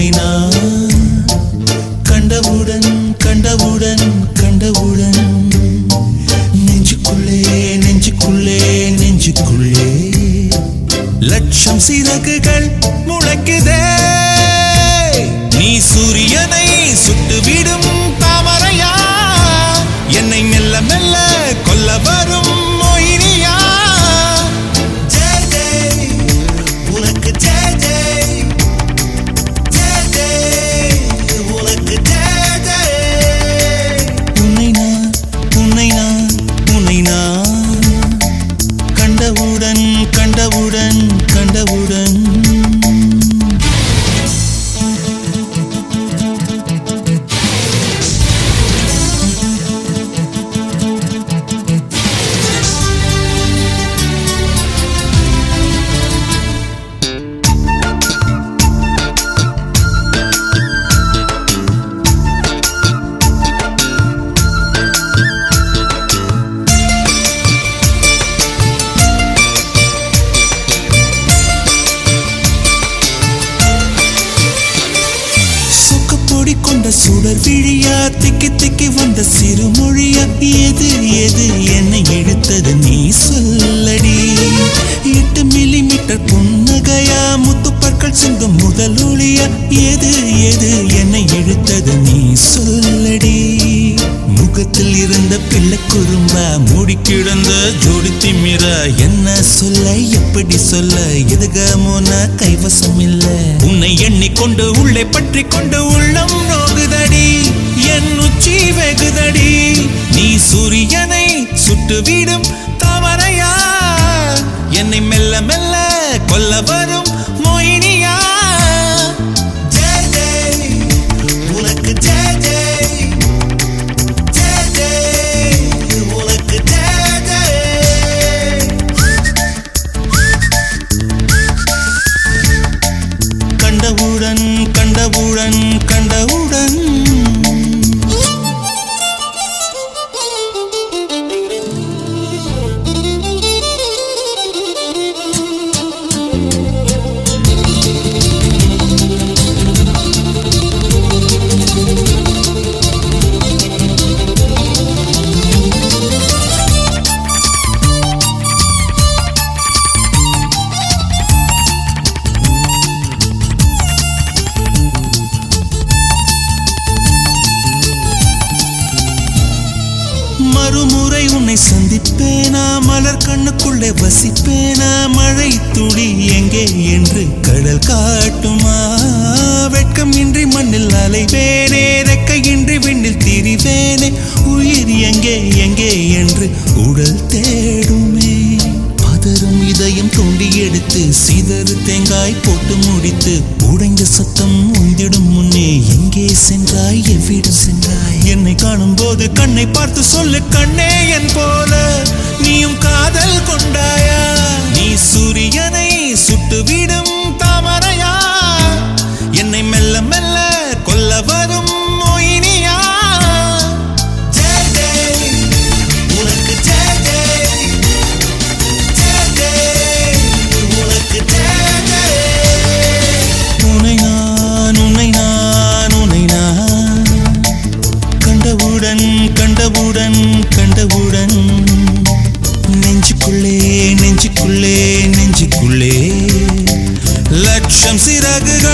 உன்னை நான் கண்டவுடன் கண்டவுடன் கண்டவுடன் நெஞ்சுக்குள்ளே நெஞ்சுக்குள்ளே நெஞ்சுக்குள்ளே லட்சம் சிறகுகள் முளைக்குதே. நீ சூரியனை சுட்டுவிடும் தாமரையா, என்னை மெல்ல மெல்ல கொல்ல வரும் மொயினியா. ஜெய் ஜெய் உனக்கு ஜெய் ஜெய், ஜெய் ஜெய் உனக்கு ஜெய் ஜெய். உன்னை நான் உன்னை நான் உன்னை நான் கண்டவுடன் கண்டவுடன் கண்டவுடன் கொண்ட சுடர் விழியா, திக்கி திக்கி வந்த சிறுமொழியா, எது எது என்னை எடுத்தது நீ சொல்லடி. 8 மில்லிமீட்டர் புன்னகையா, முத்துப்பற்கள் சிந்தும் முதல் ஒளியா, எது எது என்னை எடுத்தது நீ சொல்லடி. முகத்தில் இருந்த பிள்ளை குறும்பா, மூடி கிடந்த ஜோடி திமிரா, என்ன சொல்ல எப்படி சொல்ல எதுகமோன கைவசம் இல்ல. உன்னை எண்ணிக்கொண்டு உள்ளே பற்றி கொண்டு உள்ளம் நோகுதடி, என் உச்சி வெகுதடி. நீ சூரியனை சுட்டுவிடும் தாமரையா, என்னை மெல்ல மெல்ல கொல்ல வரும் மொயினியா. ஜெய் ஜெய் உனக்கு ஜெய் ஜெய், ஜெய் ஜெய் உனக்கு ஜெய் ஜெய். கண்டவுடன் கண்டவுடன் கண்டவுடன் மறுமுறை உன்னை சந்திப்பேனா, மலர் கண்ணுக்குள்ளே வசிப்பேனா, மழை துளி எங்கே என்று கடல் காட்டுமா. வெட்கம் இன்றி மண்ணில் அலைவேனே, ரெக்கையின்றி விண்ணில் திரிவேனே, உயிர் எங்கே எங்கே என்று உடல் தேடுமே. பதறும் இதயம் தோண்டி எடுத்து சிதறு தேங்காய் போட்டு முடித்து, உடைந்த சத்தம் உந்திடும் முன்னே எங்கே சென்றாய் எவ்விடம் சென்றாய். என்னை காணும் போது கண்ணை பார்த்து சொல்லு கண்ணே என் போல நீயும் காதல் கொண்டாயா. நீ சூரியனை சுட்டுவிடும் தாமரையா, என்னை மெல்ல மெல்ல கொல்ல வரும் மொயினியா. ஜெய் ஜெய் உனக்கு ஜெய் ஜெய், ஜெய் ஜெய் உனக்கு ஜெய் ஜெய். உன்னை நான் உன்னை நான் உன்னை நான் கண்டவுடன் கண்டவுடன் கண்டவுடன் நெஞ்சுக்குள்ளே நெஞ்சுக்குள்ளே நெஞ்சுக்குள்ளே லட்சம் சிறகுகள்